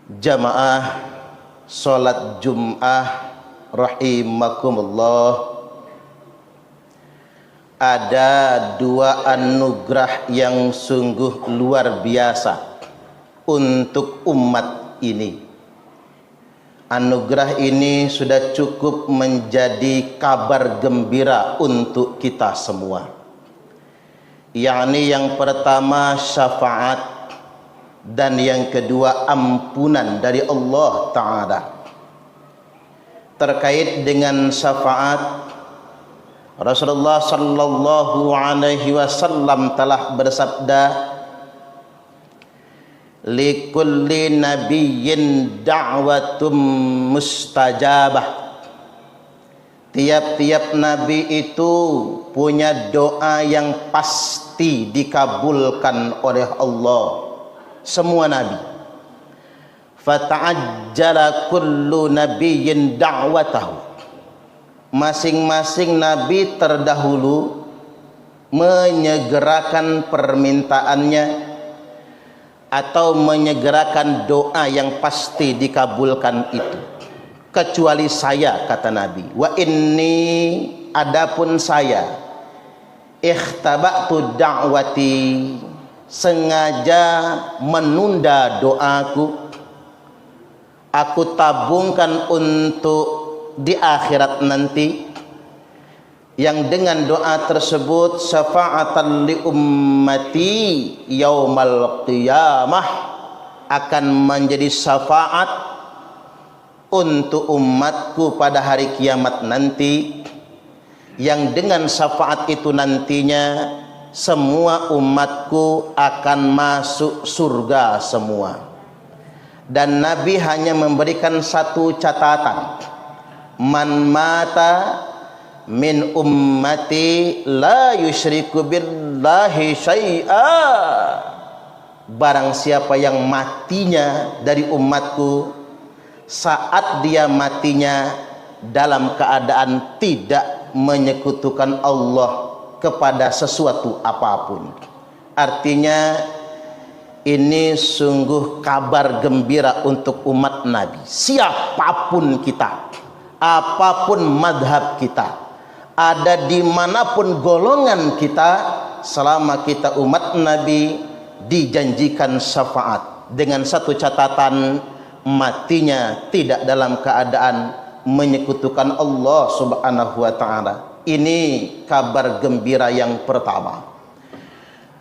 Jamaah salat Jum'ah rahimakumullah. Ada dua anugerah yang sungguh luar biasa untuk umat ini. Anugerah ini sudah cukup menjadi kabar gembira untuk kita semua. Yakni yang pertama syafaat, dan yang kedua ampunan dari Allah Ta'ala. Terkait dengan syafaat, Rasulullah sallallahu alaihi wasallam telah bersabda, likulli nabiyyin da'watum mustajabah. Tiap-tiap nabi itu punya doa yang pasti dikabulkan oleh Allah. Semua nabi. Fata'ajjala kullu nabiyyin da'watahu. Masing-masing nabi terdahulu menyegerakan permintaannya atau menyegerakan doa yang pasti dikabulkan itu. Kecuali saya, kata Nabi. Wa inni, adapun saya, ikhtaba'tu da'wati, sengaja menunda doaku, aku tabungkan untuk di akhirat nanti, yang dengan doa tersebut syafa'atan li ummati yaumal qiyamah, akan menjadi syafaat untuk umatku pada hari kiamat nanti, yang dengan syafaat itu nantinya semua umatku akan masuk surga semua. Dan Nabi hanya memberikan satu catatan, man mata min ummati la yusyriku billahi syai'a. Barang siapa yang matinya dari umatku, saat dia matinya dalam keadaan tidak menyekutukan Allah kepada sesuatu apapun. Artinya ini sungguh kabar gembira untuk umat Nabi. Siapapun kita, apapun madhab kita, ada dimanapun golongan kita, selama kita umat Nabi, dijanjikan syafaat dengan satu catatan, matinya tidak dalam keadaan menyekutukan Allah Subhanahu wa Ta'ala. Ini kabar gembira yang pertama.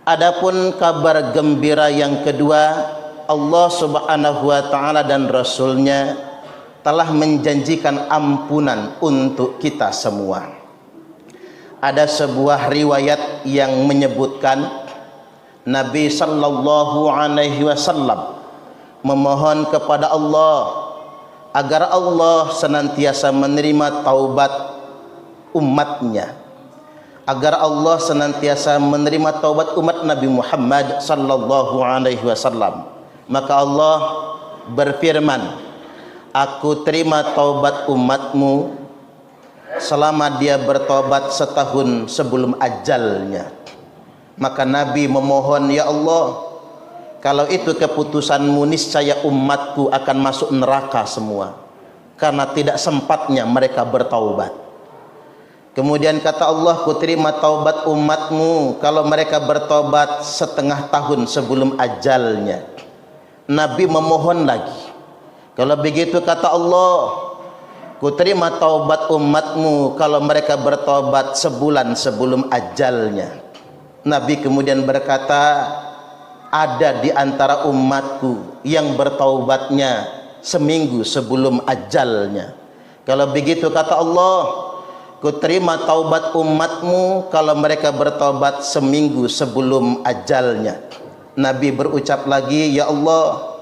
Adapun kabar gembira yang kedua, Allah Subhanahu wa Ta'ala dan Rasulnya telah menjanjikan ampunan untuk kita semua. Ada sebuah riwayat yang menyebutkan Nabi sallallahu alaihi wasallam memohon kepada Allah agar Allah senantiasa menerima taubat umatnya, agar Allah senantiasa menerima taubat umat Nabi Muhammad sallallahu alaihi wasallam. Maka Allah berfirman, aku terima taubat umatmu selama dia bertobat setahun sebelum ajalnya. Maka Nabi memohon, ya Allah, kalau itu keputusanmu, niscaya umatku akan masuk neraka semua, karena tidak sempatnya mereka bertaubat. Kemudian kata Allah, ku terima taubat umatmu kalau mereka bertobat setengah tahun sebelum ajalnya. Nabi memohon lagi, kalau begitu kata Allah, ku terima taubat umatmu kalau mereka bertobat sebulan sebelum ajalnya. Nabi kemudian berkata, ada di antara umatku yang bertaubatnya seminggu sebelum ajalnya. Kalau begitu kata Allah, ku terima taubat umatmu kalau mereka bertobat seminggu sebelum ajalnya. Nabi berucap lagi, ya Allah,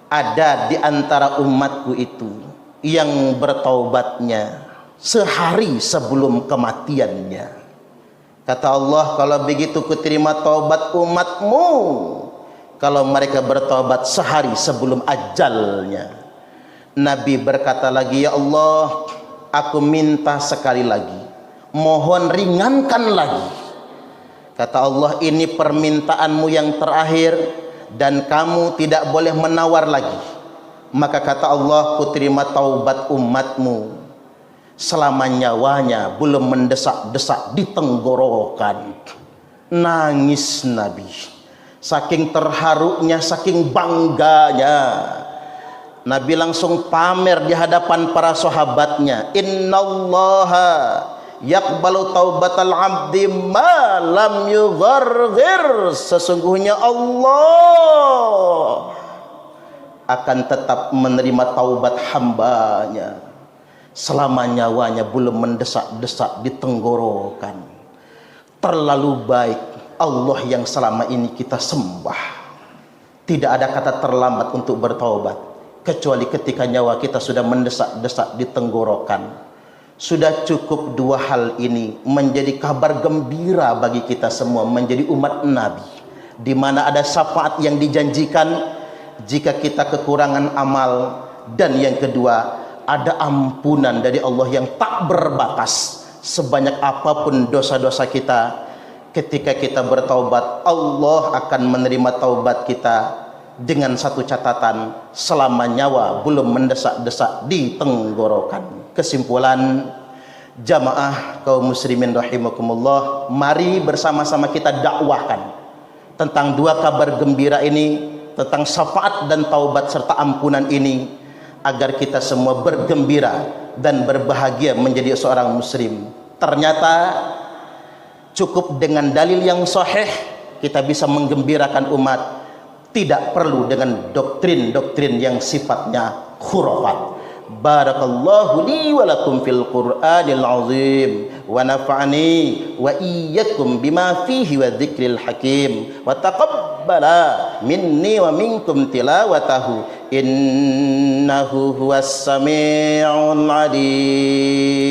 ada di antara umatku itu yang bertaubatnya sehari sebelum kematiannya. Kata Allah, kalau begitu ku terima taubat umatmu kalau mereka bertobat sehari sebelum ajalnya. Nabi berkata lagi, ya Allah, aku minta sekali lagi, mohon ringankan lagi. Kata Allah, ini permintaanmu yang terakhir dan kamu tidak boleh menawar lagi. Maka kata Allah, kuterima taubat umatmu selama nyawanya belum mendesak-desak di tenggorokan. Nangis Nabi, saking terharunya, saking bangganya. Nabi langsung pamer di hadapan para sahabatnya, innallaha yaqbalu taubatal abdi ma lam yugharghir. Sesungguhnya Allah akan tetap menerima taubat hambanya selama nyawanya belum mendesak-desak di tenggorokan. Terlalu baik Allah yang selama ini kita sembah. Tidak ada kata terlambat untuk bertaubat, kecuali ketika nyawa kita sudah mendesak-desak di tenggorokan. Sudah cukup dua hal ini menjadi kabar gembira bagi kita semua, menjadi umat Nabi, di mana ada syafaat yang dijanjikan jika kita kekurangan amal, dan yang kedua ada ampunan dari Allah yang tak berbatas. Sebanyak apapun dosa-dosa kita, ketika kita bertaubat, Allah akan menerima taubat kita dengan satu catatan, selama nyawa belum mendesak-desak di tenggorokan. Kesimpulan, jamaah kaum muslimin rahimakumullah, mari bersama-sama kita dakwahkan tentang dua kabar gembira ini, tentang syafaat dan taubat serta ampunan ini, agar kita semua bergembira dan berbahagia menjadi seorang muslim. Ternyata cukup dengan dalil yang sahih kita bisa menggembirakan umat, tidak perlu dengan doktrin-doktrin yang sifatnya khurafat. Barakallahu li wa lakum fil Qur'anil azim, wa nafa'ani wa iyyakum bima fihi wa dzikril hakim, wa taqabbala minni wa minkum tilawatahu innahu huwas sami'ul alim.